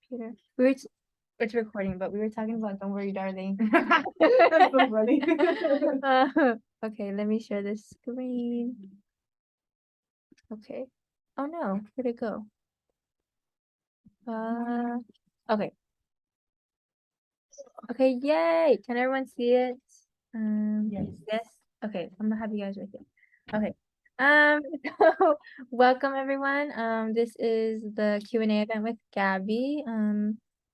computer. It's recording, but we were talking about Don't Worry, Darling. That's so funny. Okay, let me share this screen. Okay. Oh no, where'd it go? Okay. Okay, yay! Can everyone see it? Yes. Okay, I'm gonna have you guys right there. Okay. So welcome everyone. This is the Q&A event with Gabby.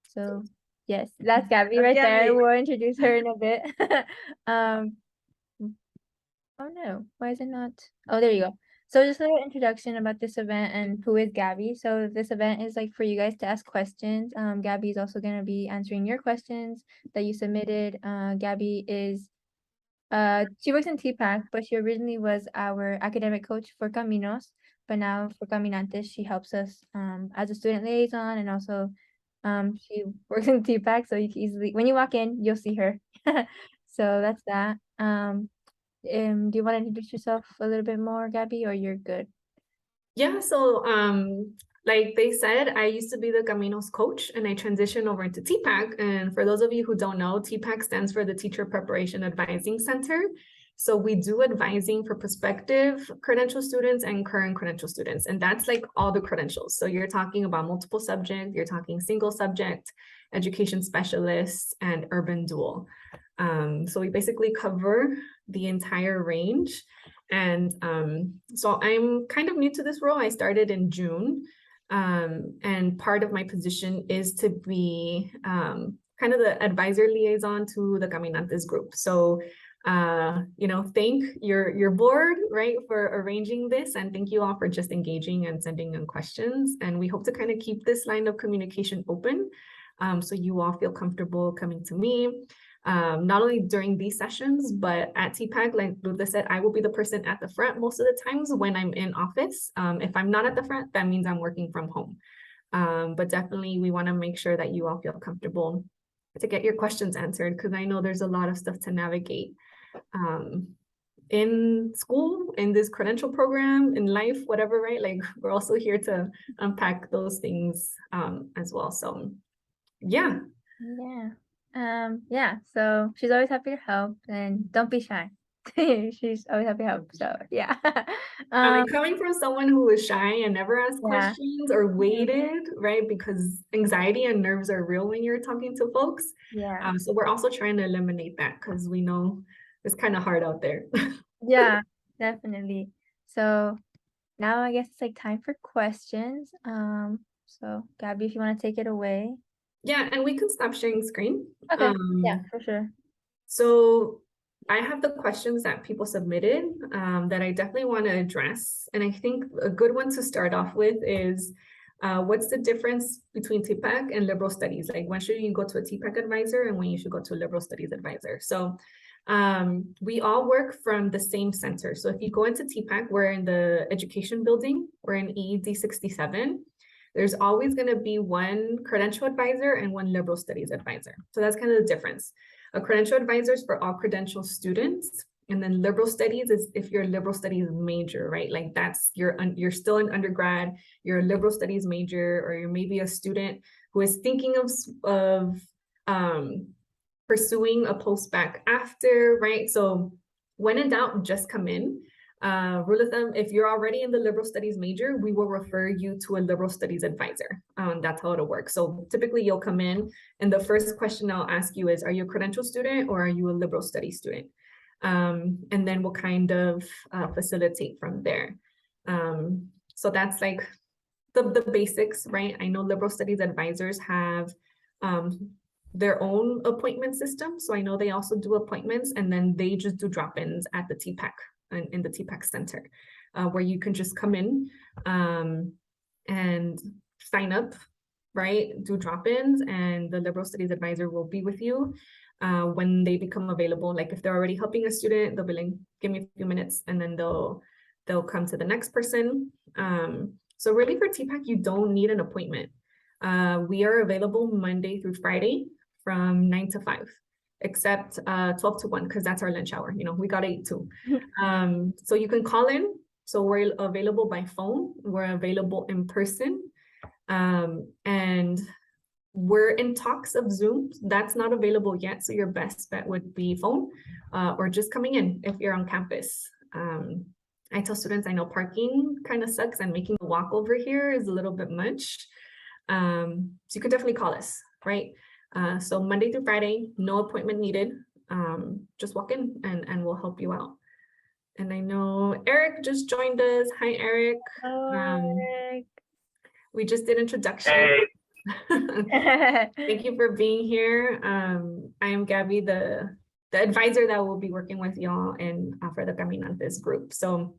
So yes, that's Gabby right there. We'll introduce her in a bit. Oh no, why is it not? Oh, there you go. So just a little introduction about this event and who is Gabby. So this event is like for you guys to ask questions. Gabby is also going to be answering your questions that you submitted. Gabby is she works in TPAC, but she originally was our academic coach for Caminos, but now for Caminantes, she helps us as a student liaison, and also she works in TPAC, so you can easily, when you walk in, you'll see her. So that's that. Do you want to introduce yourself a little bit more, Gabby, or you're good? Yeah, so like they said, I used to be the Caminos coach and I transitioned over into TPAC. And for those of you who don't know, TPAC stands for the Teacher Preparation Advising Center. So we do advising for prospective credential students and current credential students. And that's like all the credentials. So you're talking about multiple subject, you're talking single subject, education specialists, and urban dual. So we basically cover the entire range. And so I'm kind of new to this role. I started in June. And part of my position is to be kind of the advisor liaison to the Caminantes group. So, thank your board, right, for arranging this. And thank you all for just engaging and sending in questions. And we hope to kind of keep this line of communication open so you all feel comfortable coming to me. Not only during these sessions, but at TPAC, like Luda said, I will be the person at the front most of the times when I'm in office. If I'm not at the front, that means I'm working from home. But definitely we want to make sure that you all feel comfortable to get your questions answered, because I know there's a lot of stuff to navigate in school, in this credential program, in life, whatever, right? Like we're also here to unpack those things as well. So yeah. Yeah, so she's always happy to help, and don't be shy. She's always happy to help, so yeah. Coming from someone who was shy and never asked questions or waited, right? Because anxiety and nerves are real when you're talking to folks. Yeah. So we're also trying to eliminate that because we know it's kind of hard out there. Yeah, definitely. So now I guess it's like time for questions. So Gabby, if you want to take it away. Yeah, and we can stop sharing screen. Okay. Yeah, for sure. So I have the questions that people submitted that I definitely want to address. And I think a good one to start off with is what's the difference between TPAC and liberal studies? Like when should you go to a TPAC advisor and when you should go to a liberal studies advisor? So we all work from the same center. So if you go into TPAC, we're in the education building, we're in ED 67. There's always going to be one credential advisor and one liberal studies advisor. So that's kind of the difference. A credential advisor is for all credential students. And then liberal studies is if you're a liberal studies major, right? Like that's, you're still an undergrad, you're a liberal studies major, or you're maybe a student who is thinking of pursuing a post-bac after, right? So when in doubt, just come in. Rule of thumb, if you're already in the liberal studies major, we will refer you to a liberal studies advisor. That's how it'll work. So typically you'll come in and the first question I'll ask you is, are you a credential student or are you a liberal studies student? And then we'll kind of facilitate from there. So that's like the basics, right? I know liberal studies advisors have their own appointment system. So I know they also do appointments and then they just do drop-ins at the TPAC. In the TPAC center, where you can just come in and sign up, right? Do drop-ins, and the liberal studies advisor will be with you when they become available. Like if they're already helping a student, they'll be like, give me a few minutes, and then they'll come to the next person. So really for TPAC, you don't need an appointment. We are available Monday through Friday from 9 to 5. Except 12 to 1, because that's our lunch hour. You know, we got 8 too. So you can call in. So we're available by phone. We're available in person. And We're in talks of Zoom. That's not available yet. So your best bet would be phone or just coming in if you're on campus. I tell students, I know parking kind of sucks and making the walk over here is a little bit much. So you could definitely call us, right? So Monday through Friday, no appointment needed. Just walk in and we'll help you out. And I know Eric just joined us. Hi, Eric. Eric. We just did introduction. Hey. Thank you for being here. I am Gabby, the advisor that will be working with y'all and for the Caminantes group. So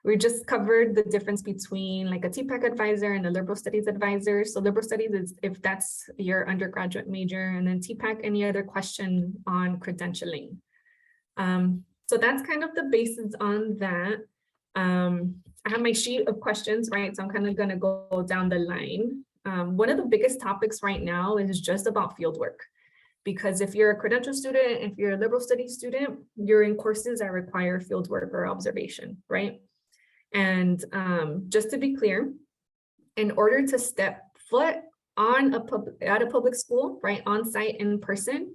we just covered the difference between like a TPAC advisor and a liberal studies advisor. So liberal studies is if that's your undergraduate major, and then TPAC, any other question on credentialing. So that's kind of the basis on that. I have my sheet of questions, right? So I'm kind of going to go down the line. One of the biggest topics right now is just about fieldwork, because if you're a credential student, if you're a liberal studies student, you're in courses that require fieldwork or observation, right? And just to be clear, in order to step foot on at a public school, right, on site in person,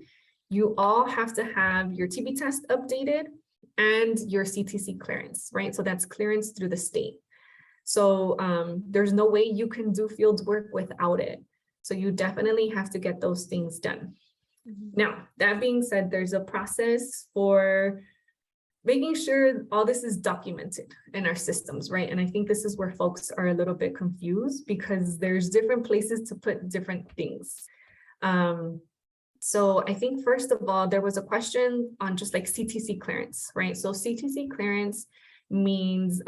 you all have to have your TB test updated and your CTC clearance, right? So that's clearance through the state. So there's no way you can do field work without it. So you definitely have to get those things done. Now, that being said, there's a process for making sure all this is documented in our systems, right? And I think this is where folks are a little bit confused because there's different places to put different things. So I think first of all, there was a question on just like CTC clearance, right? So CTC clearance means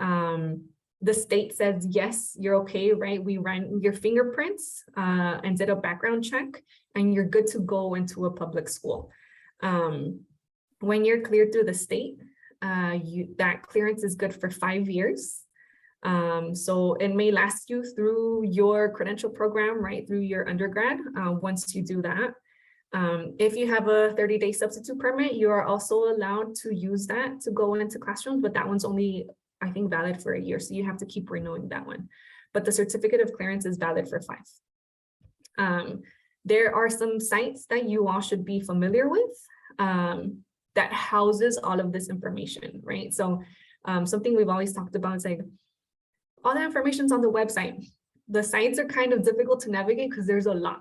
the state says, yes, you're okay, right? We ran your fingerprints and did a background check and you're good to go into a public school. When you're cleared through the state, that clearance is good for 5 years. So it may last you through your credential program, right? Through your undergrad, once you do that. If you have a 30-day substitute permit, you are also allowed to use that to go into classrooms, but that one's only, I think, valid for a year. So you have to keep renewing that one. But the certificate of clearance is valid for 5. There are some sites that you all should be familiar with that houses all of this information, right? So something we've always talked about is like, all that information's on the website. The sites are kind of difficult to navigate because there's a lot.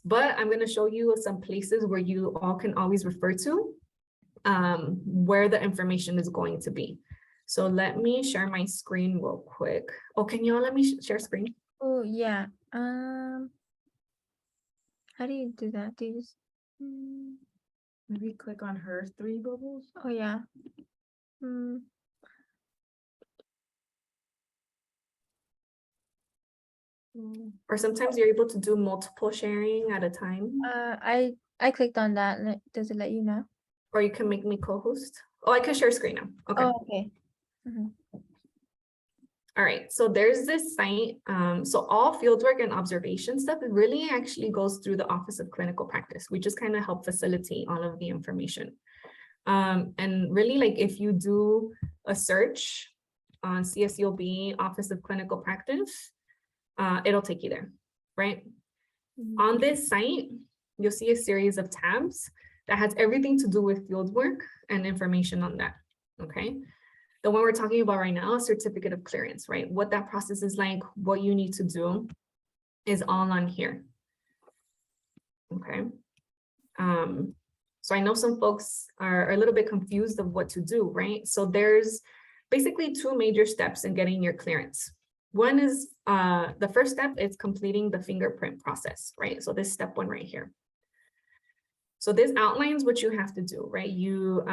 But I'm going to show you some places where you all can always refer to where the information is going to be. So let me share my screen real quick. Oh, can you all let me share screen? Oh, yeah. How do you do that? Do you just... Maybe click on her 3 bubbles. Oh, yeah. Or sometimes you're able to do multiple sharing at a time. I clicked on that. Does it let you know? Or you can make me co-host. Oh, I can share screen now. Okay. Oh, okay. All right, so there's this site. So all fieldwork and observation stuff, it really actually goes through the Office of Clinical Practice. We just kind of help facilitate all of the information. And really, like if you do a search on CSULB Office of Clinical Practice, it'll take you there, right? On this site, you'll see a series of tabs that has everything to do with fieldwork and information on that, okay? The one we're talking about right now, certificate of clearance, right? What that process is like, what you need to do is all on here, okay? So I know some folks are a little bit confused of what to do, right? So there's basically 2 major steps in getting your clearance. One is the first step is completing the fingerprint process, right? So this step 1 right here. So this outlines what you have to do, right? You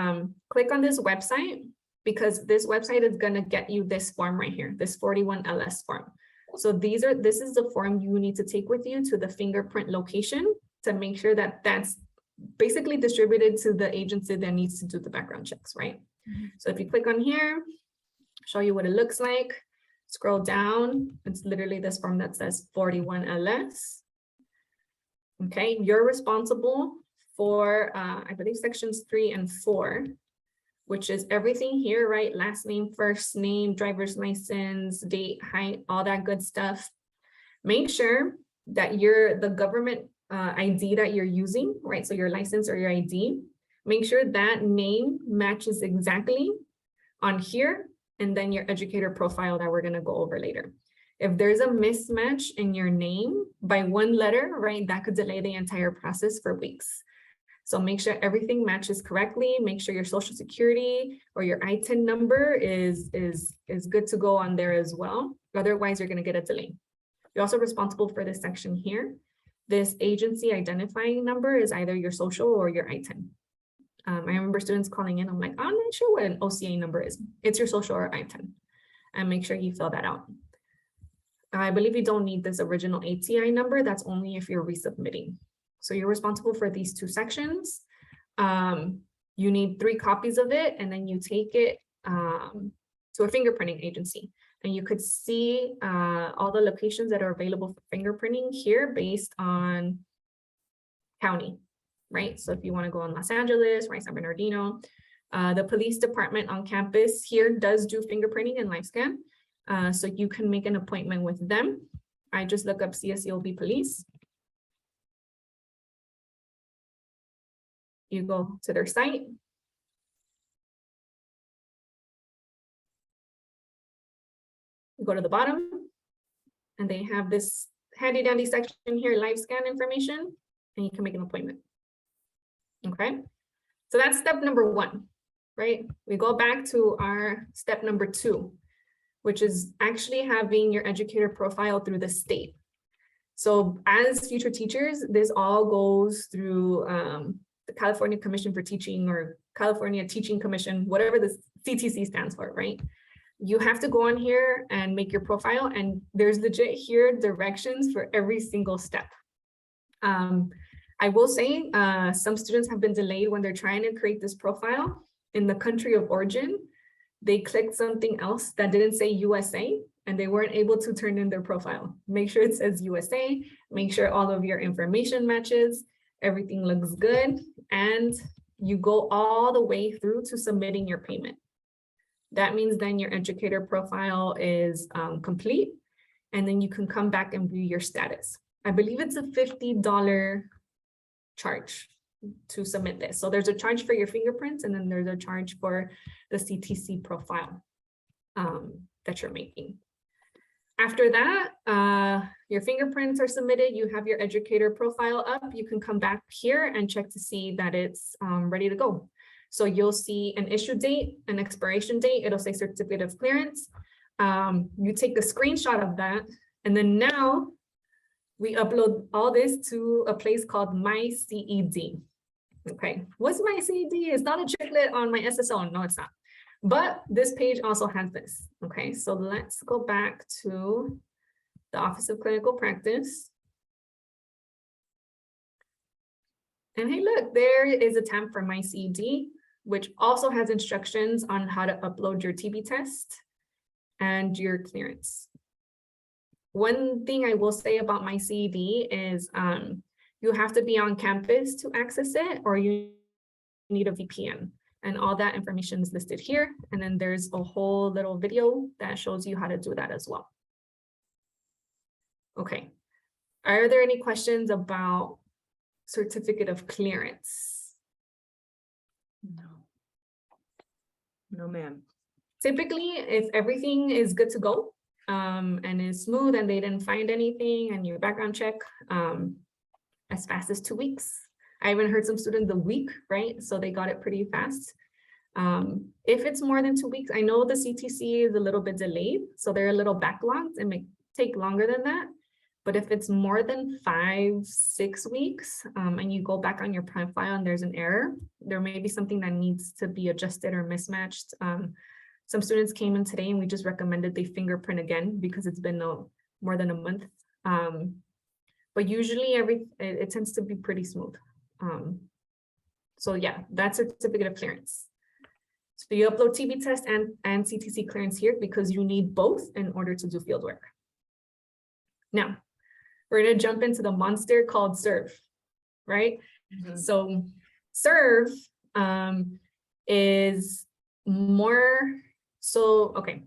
click on this website because this website is going to get you this form right here, this 41LS form. So this is the form you need to take with you to the fingerprint location to make sure that that's basically distributed to the agency that needs to do the background checks, right? So if you click on here, show you what it looks like. Scroll down, it's literally this form that says 41LS. Okay, you're responsible for, I believe, sections 3 and 4, which is everything here, right? Last name, first name, driver's license, date, height, all that good stuff. Make sure that the government ID that you're using, right? So your license or your ID, make sure that name matches exactly on here, and then your educator profile that we're going to go over later. If there's a mismatch in your name by one letter, right, that could delay the entire process for weeks. So make sure everything matches correctly. Make sure your social security or your ITIN number is good to go on there as well. Otherwise, you're going to get a delay. You're also responsible for this section here. This agency identifying number is either your social or your ITIN. I remember students calling in, I'm like, I'm not sure what an OCA number is. It's your social or ITIN. And make sure you fill that out. I believe you don't need this original ATI number. That's only if you're resubmitting. So you're responsible for these two sections. You need 3 copies of it, and then you take it to a fingerprinting agency. And you could see all the locations that are available for fingerprinting here based on county, right? So if you want to go in Los Angeles, right, San Bernardino, the police department on campus here does do fingerprinting and live scan. So you can make an appointment with them. I just look up CSEOB police. You go to their site. You go to the bottom, and they have this handy dandy section here, live scan information, and you can make an appointment. Okay, so that's step number 1, right? We go back to our step number 2, which is actually having your educator profile through the state. So as future teachers, this all goes through the California Commission for Teaching or California Teaching Commission, whatever the CTC stands for, right? You have to go on here and make your profile, and there's legit here directions for every single step. I will say some students have been delayed when they're trying to create this profile in the country of origin. They clicked something else that didn't say USA, and they weren't able to turn in their profile. Make sure it says USA, make sure all of your information matches, everything looks good, and you go all the way through to submitting your payment. That means then your educator profile is complete, and then you can come back and view your status. I believe it's a $50 charge to submit this. So there's a charge for your fingerprints, and then there's a charge for the CTC profile that you're making. After that, your fingerprints are submitted, you have your educator profile up, you can come back here and check to see that it's ready to go. So you'll see an issue date, an expiration date, it'll say certificate of clearance. You take a screenshot of that, and then now we upload all this to a place called MyCED. Okay, what's MyCED? It's not a chiclet on my SSO, no it's not. But this page also has this. Okay, so let's go back to the Office of Clinical Practice. And hey, look, there is a tab for MyCED, which also has instructions on how to upload your TB test and your clearance. One thing I will say about MyCED is you have to be on campus to access it, or you need a VPN. And all that information is listed here. And then there's a whole little video that shows you how to do that as well. Okay. Are there any questions about certificate of clearance? No. No, ma'am. Typically, if everything is good to go and is smooth and they didn't find anything and your background check as fast as 2 weeks. I even heard some students a week, right? So they got it pretty fast. If it's more than 2 weeks, I know the CTC is a little bit delayed, so they're a little backlogged and may take longer than that. But if it's more than 5-6 weeks and you go back on your profile and there's an error, there may be something that needs to be adjusted or mismatched. Some students came in today and we just recommended they fingerprint again because it's been more than a month. But usually it tends to be pretty smooth. So yeah, that's certificate of clearance. So you upload TB test and CTC clearance here because you need both in order to do field work. Now, we're gonna jump into the monster called SERV, right? Mm-hmm. So SERV is more, so, okay.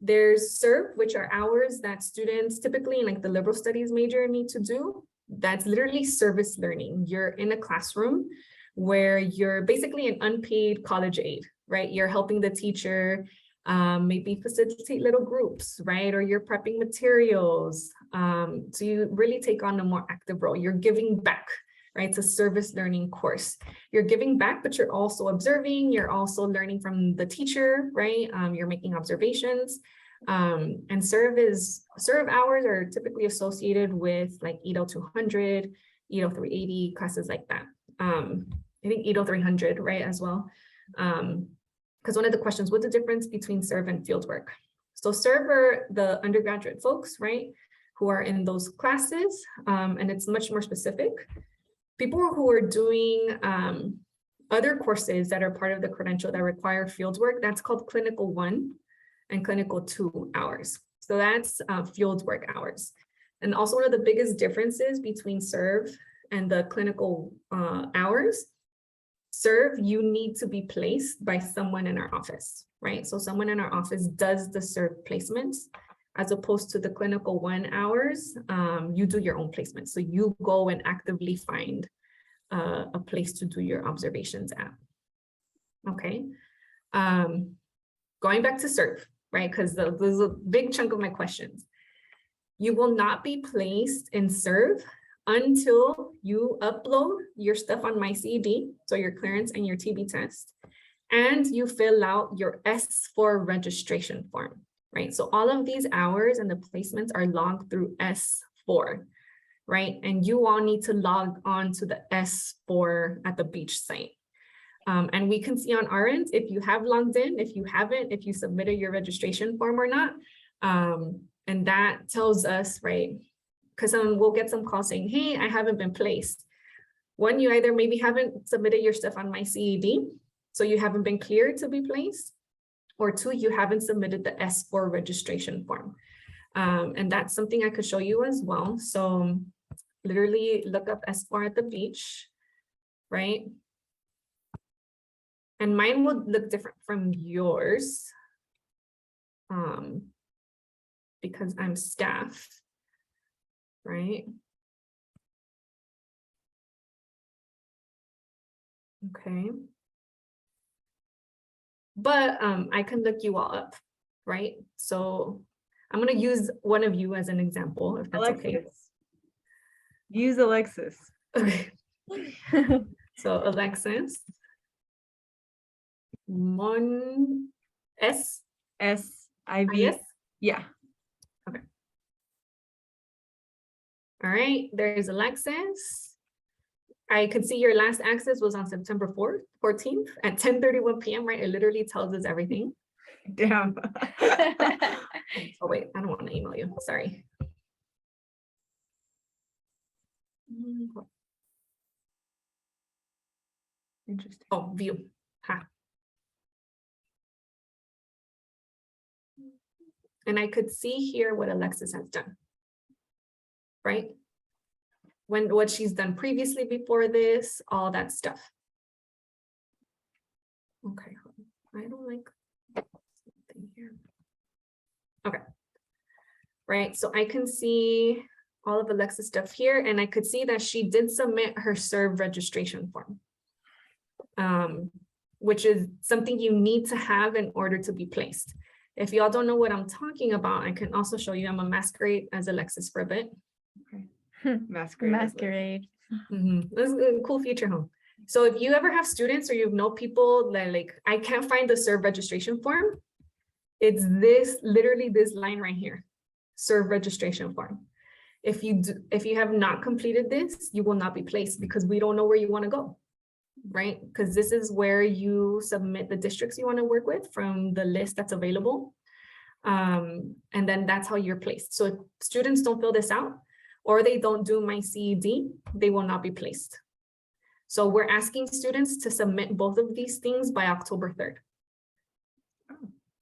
There's SERV, which are hours that students typically in like the liberal studies major need to do. That's literally service learning. You're in a classroom where you're basically an unpaid college aide, right? You're helping the teacher maybe facilitate little groups, right? Or you're prepping materials. So you really take on a more active role. You're giving back, right? It's a service learning course. You're giving back, but you're also observing. You're also learning from the teacher, right? You're making observations. And serve hours are typically associated with like EDO 200, EDO 380, classes like that. I think EDO 300, right, as well. Because one of the questions, what's the difference between serve and fieldwork? So serve are the undergraduate folks, right, who are in those classes, and it's much more specific. People who are doing other courses that are part of the credential that require fieldwork, that's called Clinical 1 and Clinical 2 hours. So that's fieldwork hours. And also one of the biggest differences between serve and the clinical hours, serve, you need to be placed by someone in our office, right? So someone in our office does the serve placements, as opposed to the clinical 1 hours, you do your own placement. So you go and actively find a place to do your observations at, okay? Going back to serve, right? Because there's a big chunk of my questions. You will not be placed in serve until you upload your stuff on MyCED, so your clearance and your TB test, and you fill out your S4 registration form, right? So all of these hours and the placements are logged through S4, right? And you all need to log on to the S4 at the beach site. And we can see on our end if you have logged in, if you haven't, if you submitted your registration form or not. And that tells us, right, because we'll get some calls saying, hey, I haven't been placed. One, you either maybe haven't submitted your stuff on MyCED, so you haven't been cleared to be placed, or two, you haven't submitted the S4 registration form. And that's something I could show you as well. So literally look up S4 at the beach, right? And mine would look different from yours because I'm staff, right? Okay. But I can look you all up, right? So I'm gonna use one of you as an example, if that's Alexis. okay. Use Alexis. Okay. So Alexis. S-I-V. Yeah. Okay. All right, there's Alexis. I could see your last access was on September 14th at 10:31 p.m., right? It literally tells us everything. Damn. Oh, wait, I don't want to email you. Sorry. Interesting. Oh, view. Ha. And I could see here what Alexis has done, right? What she's done previously before this, all that stuff. Okay, I don't like something here. Okay, right, so I can see all of Alexis stuff here, and I could see that she did submit her serve registration form, which is something you need to have in order to be placed. If y'all don't know what I'm talking about, I can also show you. I'm a masquerade as Alexis for a bit. Okay. Masquerade. Masquerade. This is a cool feature, huh? So if you ever have students or you know people that like, I can't find the serve registration form, it's this, literally this line right here, serve registration form. If you have not completed this, you will not be placed because we don't know where you want to go, right? Because this is where you submit the districts you want to work with from the list that's available. And then that's how you're placed. So if students don't fill this out or they don't do MyCED, they will not be placed. So we're asking students to submit both of these things by October 3rd.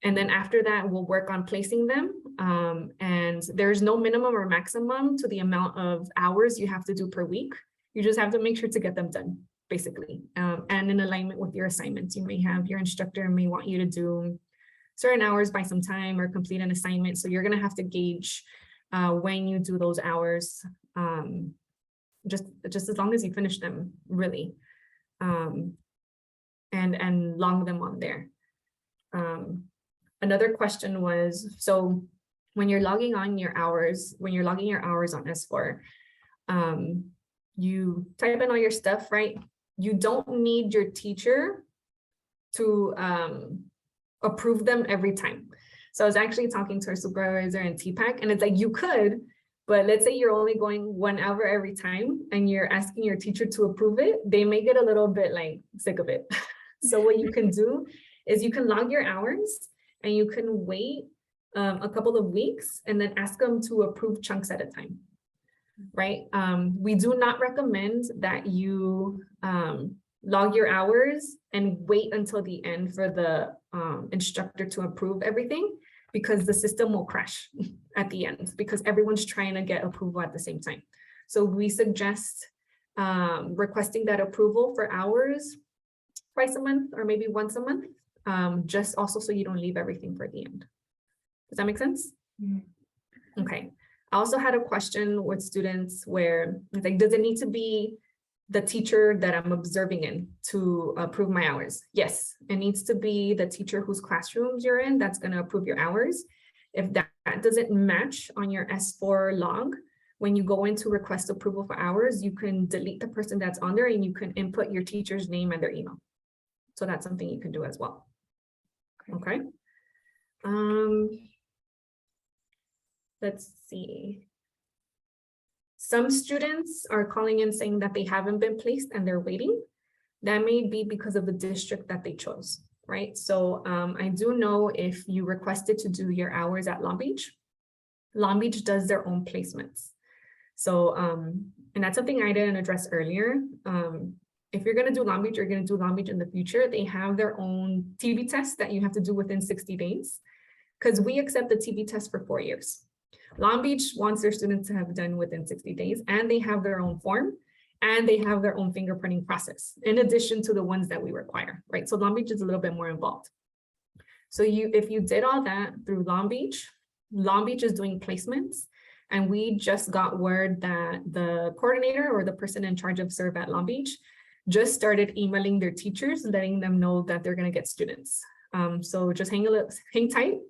And then after that, we'll work on placing them. And there's no minimum or maximum to the amount of hours you have to do per week. You just have to make sure to get them done, basically. And in alignment with your assignments, you may have your instructor may want you to do certain hours by some time or complete an assignment. So you're gonna have to gauge when you do those hours just as long as you finish them, really, and log them on there. Another question was, so when you're logging your hours on S4, you type in all your stuff, right? You don't need your teacher to approve them every time. So I was actually talking to our supervisor in TPAC, and it's like, you could, but let's say you're only going 1 hour every time and you're asking your teacher to approve it, they may get a little bit like sick of it. So what you can do is you can log your hours and you can wait a couple of weeks and then ask them to approve chunks at a time, right? We do not recommend that you log your hours and wait until the end for the instructor to approve everything, because the system will crash at the end because everyone's trying to get approval at the same time. So we suggest requesting that approval for hours twice a month or maybe once a month, just also so you don't leave everything for the end. Does that make sense? Mm-hmm. Okay. I also had a question with students where it's like, does it need to be the teacher that I'm observing in to approve my hours? Yes, it needs to be the teacher whose classrooms you're in that's going to approve your hours. If that doesn't match on your S4 log, when you go in to request approval for hours, you can delete the person that's on there and you can input your teacher's name and their email. So that's something you can do as well. Okay. Let's see. Some students are calling in saying that they haven't been placed and they're waiting. That may be because of the district that they chose, right? So I do know if you requested to do your hours at Long Beach does their own placements. So, and that's something I didn't address earlier. If you're going to do Long Beach, you're going to do Long Beach in the future, they have their own TB test that you have to do within 60 days, because we accept the TB test for 4 years. Long Beach wants their students to have done within 60 days, and they have their own form, and they have their own fingerprinting process, in addition to the ones that we require, right? So Long Beach is a little bit more involved. So if you did all that through Long Beach is doing placements, and we just got word that the coordinator or the person in charge of serve at Long Beach just started emailing their teachers, letting them know that they're going to get students. So just hang tight,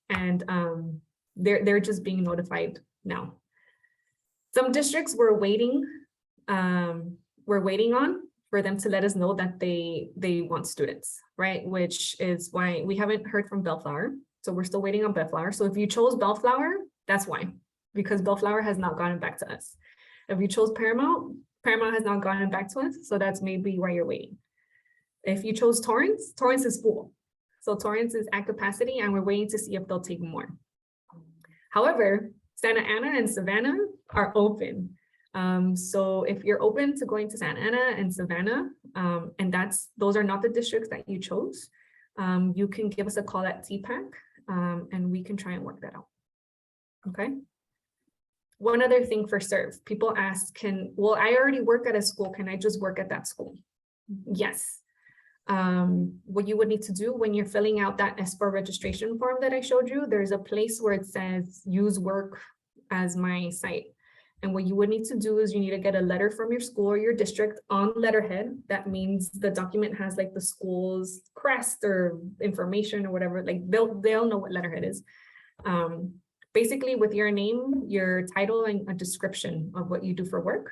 and they're just being notified now. Some districts we're waiting on for them to let us know that they want students, right? Which is why we haven't heard from Bellflower. So we're still waiting on Bellflower. So if you chose Bellflower, that's why, because Bellflower has not gotten back to us. If you chose Paramount has not gotten back to us. So that's maybe why you're waiting. If you chose Torrance is full. So Torrance is at capacity, and we're waiting to see if they'll take more. However, Santa Ana and Savannah are open. So if you're open to going to Santa Ana and Savannah, and those are not the districts that you chose, you can give us a call at TPAC, and we can try and work that out. Okay. One other thing for serve, people ask, well, I already work at a school, can I just work at that school? Yes. What you would need to do when you're filling out that S4 registration form that I showed you, there's a place where it says use work as my site. And what you would need to do is you need to get a letter from your school or your district on letterhead. That means the document has like the school's crest or information or whatever, like they'll know what letterhead is. Basically with your name, your title, and a description of what you do for work.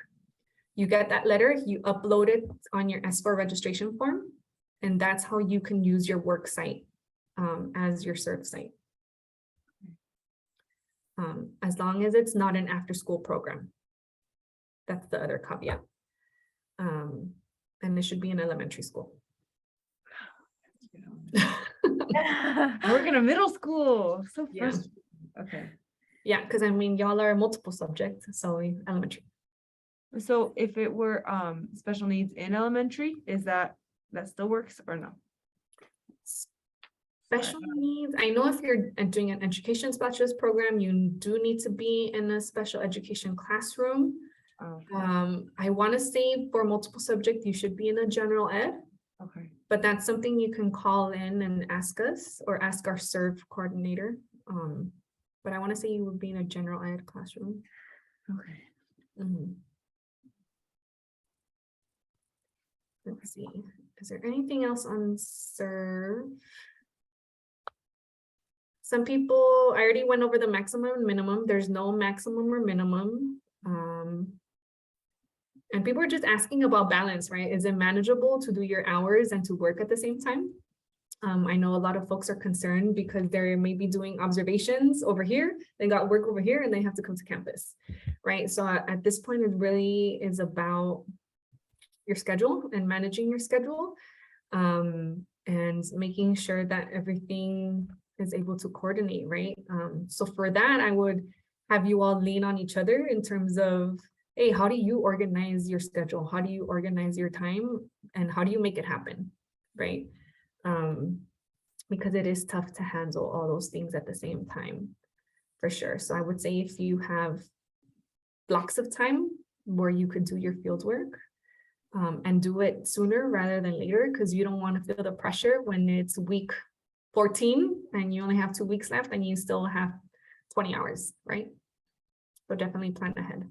You get that letter, you upload it on your S4 registration form, and that's how you can use your work site as your serve site. As long as it's not an after-school program. That's the other caveat. And it should be an elementary school. I work in a middle school. So Yeah. frustrating. Okay. Yeah, because I mean, y'all are multiple subjects, so elementary. So if it were special needs in elementary, is that still works or no? Special needs, I know if you're doing an education specialist program, you do need to be in a special education classroom. Okay. I want to say for multiple subject, you should be in a general ed. Okay. But that's something you can call in and ask us or ask our serve coordinator. But I want to say you would be in a general ed classroom. Okay. Mm-hmm. Let's see, is there anything else on serve? Some people, I already went over the maximum and minimum. There's no maximum or minimum. And people are just asking about balance, right? Is it manageable to do your hours and to work at the same time? I know a lot of folks are concerned because they're maybe doing observations over here, they got work over here, and they have to come to campus, right? So at this point, it really is about your schedule and managing your schedule, and making sure that everything is able to coordinate, right? So for that, I would have you all lean on each other in terms of, hey, how do you organize your schedule? How do you organize your time? And how do you make it happen, right? Because it is tough to handle all those things at the same time, for sure. So I would say if you have blocks of time where you could do your field work, and do it sooner rather than later, because you don't want to feel the pressure when it's week 14 and you only have 2 weeks left and you still have 20 hours, right? So definitely plan ahead.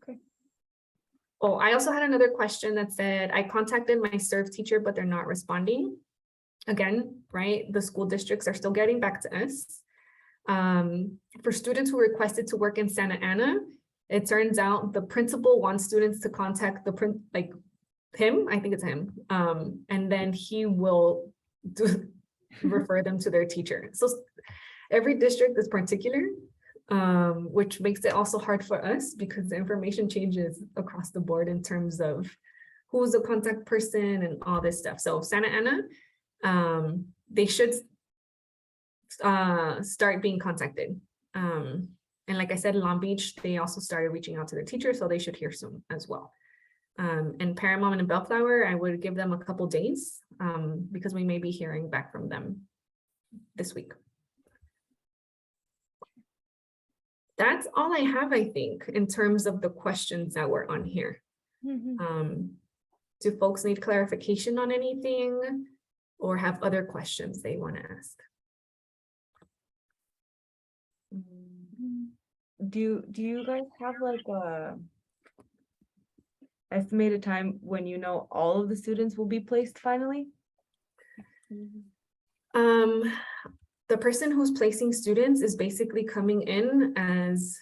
Okay. Oh, I also had another question that said, I contacted my serve teacher, but they're not responding. Again, right? The school districts are still getting back to us. For students who requested to work in Santa Ana, it turns out the principal wants students to contact the him, I think it's him, and then he will refer them to their teacher. So every district is particular, which makes it also hard for us because the information changes across the board in terms of who's the contact person and all this stuff. So Santa Ana, they should start being contacted. And like I said, Long Beach, they also started reaching out to their teachers, so they should hear soon as well. And Paramount and Bellflower, I would give them a couple days because we may be hearing back from them this week. That's all I have, I think, in terms of the questions that were on here. Do folks need clarification on anything or have other questions they want to ask? Do you guys have like a estimated time when you know all of the students will be placed finally? The person who's placing students is basically coming in as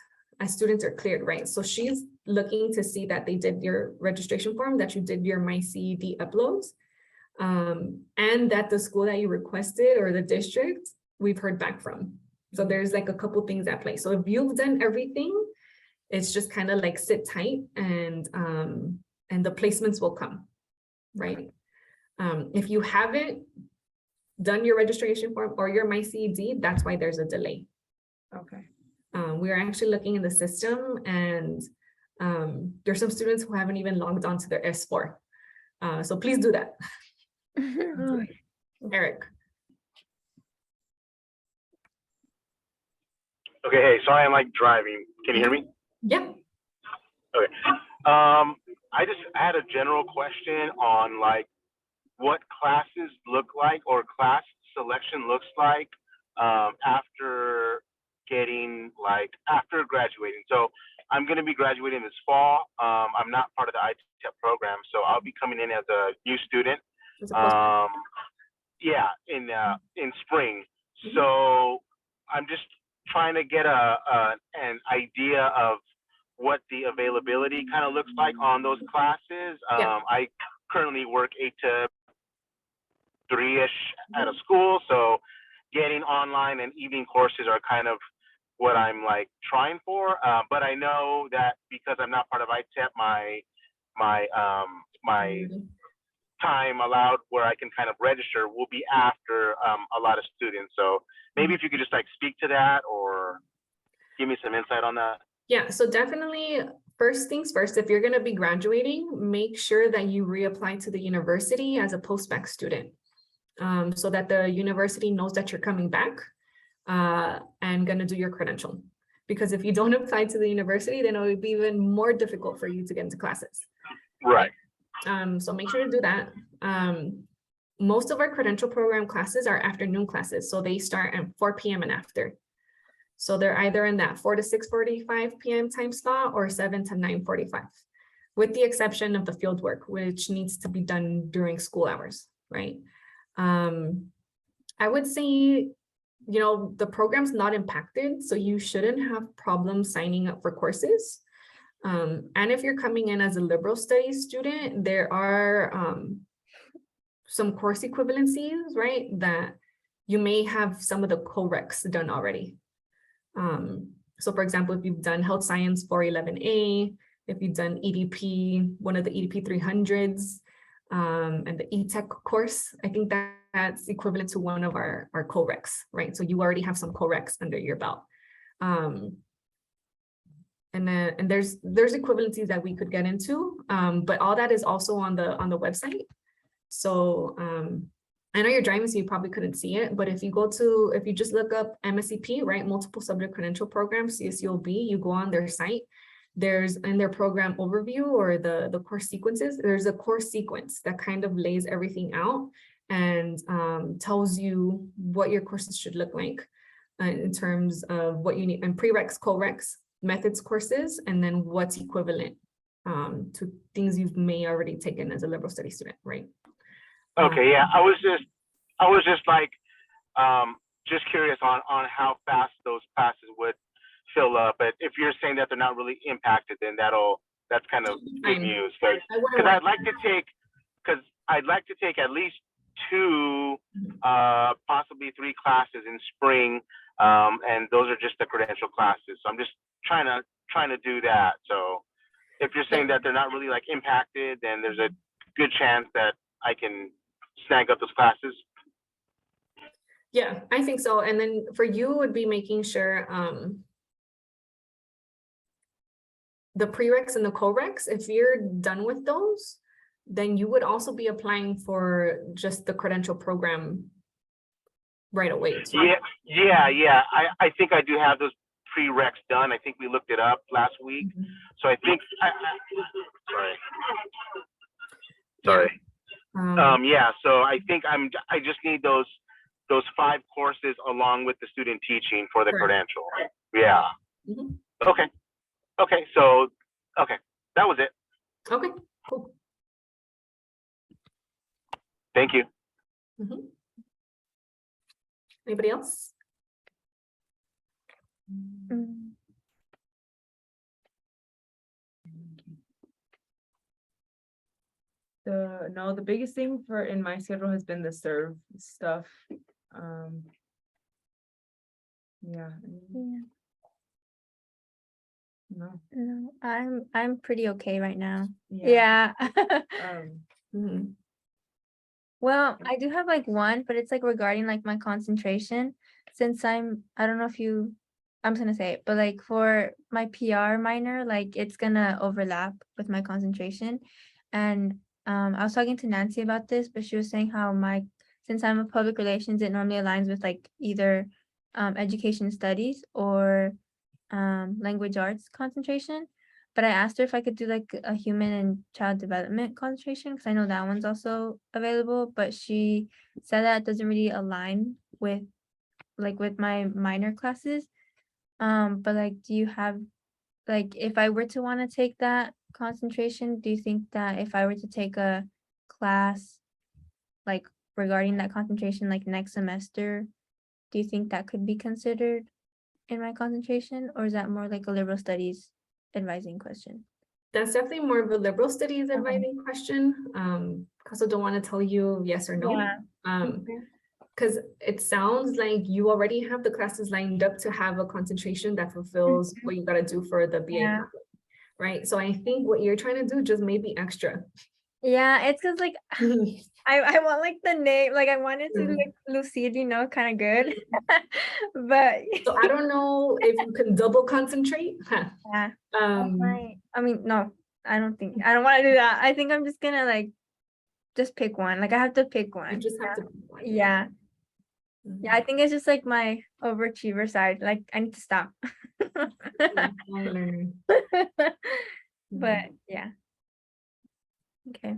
students are cleared, right? So she's looking to see that they did your registration form, that you did your MyCED uploads, and that the school that you requested or the district we've heard back from. So there's like a couple things at play. So if you've done everything, it's just kind of like sit tight and the placements will come, right? If you haven't done your registration form or your MyCED, that's why there's a delay. Okay. We are actually looking in the system, and there's some students who haven't even logged on to their S4. So please do that. Eric. Okay, hey, sorry, I'm like driving. Can you hear me? Yeah. Okay. I just had a general question on like what classes look like or class selection looks like after graduating. So I'm going to be graduating this fall. I'm not part of the ITEP program, so I'll be coming in as a new student. Yeah, in spring. So I'm just trying to get an idea of what the availability kind of looks like on those classes. I currently work 8 to 3-ish at a school, so getting online and evening courses are kind of what I'm like trying for. But I know that because I'm not part of ITEP, my time allowed where I can kind of register will be after a lot of students. So maybe if you could just like speak to that or give me some insight on that. Yeah, so definitely first things first, if you're going to be graduating, make sure that you reapply to the university as a post-bac student so that the university knows that you're coming back and going to do your credential. Because if you don't apply to the university, then it will be even more difficult for you to get into classes. Right. So make sure to do that. Most of our credential program classes are afternoon classes, so they start at 4 p.m. and after. So they're either in that 4 to 6:45 p.m. time slot or 7 to 9:45. with the exception of the field work, which needs to be done during school hours, right? I would say, the program's not impacted, so you shouldn't have problems signing up for courses. And if you're coming in as a liberal studies student, there are some course equivalencies, right? That you may have some of the co-recs done already. So for example, if you've done health science 411A, if you've done EDP, one of the EDP 300s, and the E-Tech course, I think that's equivalent to one of our co-recs, right? So you already have some co-recs under your belt. And there's equivalencies that we could get into, but all that is also on the website. So I know you're driving, so you probably couldn't see it, but if you just look up MSCP, right, multiple subject credential program, CSULB, you go on their site, there's in their program overview or the course sequences, there's a course sequence that kind of lays everything out and tells you what your courses should look like in terms of what you need, and prereqs, co-recs, methods courses, and then what's equivalent to things you may already taken as a liberal studies student, right? Okay, yeah, I was just like, just curious on how fast those classes would fill up. But if you're saying that they're not really impacted, then that's kind of good news. Because I'd like to take at least 2, possibly 3 classes in spring, and those are just the credential classes. So I'm just trying to do that. So if you're saying that they're not really like impacted, then there's a good chance that I can snag up those classes. Yeah, I think so. And then for you would be making sure the prereqs and the co-recs, if you're done with those, then you would also be applying for just the credential program right away. Yeah. I think I do have those prereqs done. I think we looked it up last week. So I think sorry. Yeah, so I think I just need those 5 courses along with the student teaching for the credential. Yeah. Okay, so that was it. Okay, cool. Thank you. Anybody else? The biggest thing in my schedule has been the serve stuff. Yeah. No. I'm pretty okay right now. Yeah. Well, I do have like one, but it's like regarding like my concentration, since I don't know if I'm just gonna say it, but like for my PR minor, like it's gonna overlap with my concentration. And I was talking to Nancy about this, but she was saying how since I'm a public relations, it normally aligns with like either education studies or language arts concentration. But I asked her if I could do like a human and child development concentration, because I know that one's also available, but she said that it doesn't really align with my minor classes. But like, do you have, like, if I were to want to take that concentration, do you think that if I were to take a class like regarding that concentration like next semester, do you think that could be considered in my concentration, or is that more like a liberal studies advising question? That's definitely more of a liberal studies advising question. Also don't want to tell you yes or no. Because it sounds like you already have the classes lined up to have a concentration that fulfills what you got to do for the BA, right? So I think what you're trying to do just may be extra. Yeah, it's because like I want like the name, like I wanted to like Lucide, kind of good. But so I don't know if you can double concentrate. Yeah. I mean, no, I don't want to do that. I think I'm just gonna like just pick one. Like I have to pick one. You just have to pick one. Yeah. Yeah, I think it's just like my overachiever side. Like I need to stop. But yeah. Okay.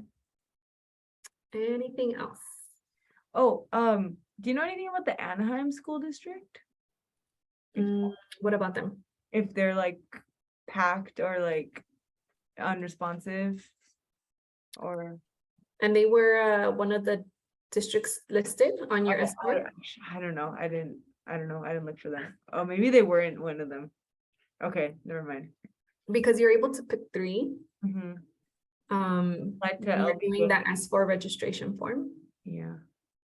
Anything else? Oh, do you know anything about the Anaheim school district? What about them? If they're like packed or like unresponsive or? And they were one of the districts listed on your Okay, escort? I don't know. I didn't look for them. Oh, maybe they weren't one of them. Okay, never mind. Because you're able to pick 3. Mhm. Like When to you're doing LBO. that S4 registration form. Yeah,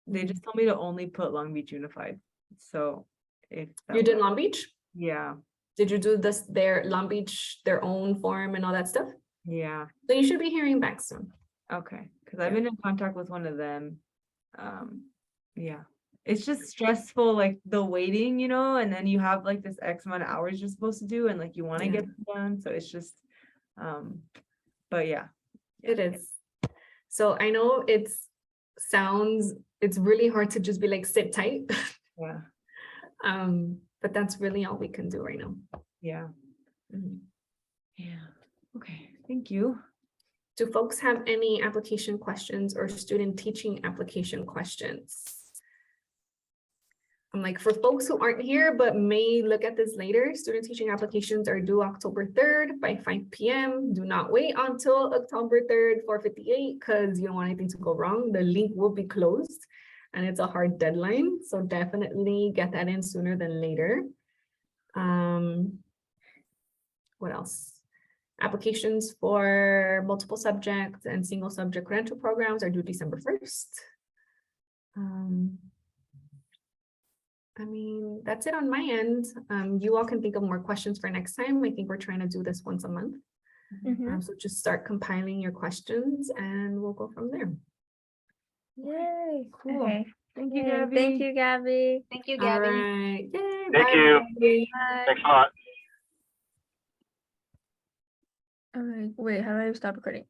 they just told me to only put Long Beach Unified. So if that You did works. Long Beach? Yeah, Did you do their Long Beach, their own form and all that stuff? yeah. So you should be hearing back soon. Okay, because I've Yeah. been in contact with one of them. Yeah, it's just stressful, like the waiting, you know, and then you have like this X amount of hours you're supposed to do, and like you want to Yeah. get it done. So it's just, but yeah. It is. So I know it's really hard to just be like, sit tight. Yeah, But that's really all we can do right now. yeah, Mhm. yeah. Okay, thank you. Do folks have any application questions or student teaching application questions? I'm like, for folks who aren't here but may look at this later, student teaching applications are due October 3rd by 5 p.m. Do not wait until October 3rd, 4:58, because you don't want anything to go wrong. The link will be closed and it's a hard deadline. So definitely get that in sooner than later. What else? Applications for multiple subject and single subject credential programs are due December 1st. I mean, that's it on my end. You all can think of more questions for next time. I think we're trying to do this once a month. Mhm. So just start compiling your questions and we'll go from there. Yay. Cool. Okay. Thank you, Yay. Gabby. Thank you, Gabby. Thank you, All Gabby. right. Yay, Thank bye, you. everybody. Bye. Thanks a lot. All right. Wait, how do I stop recording?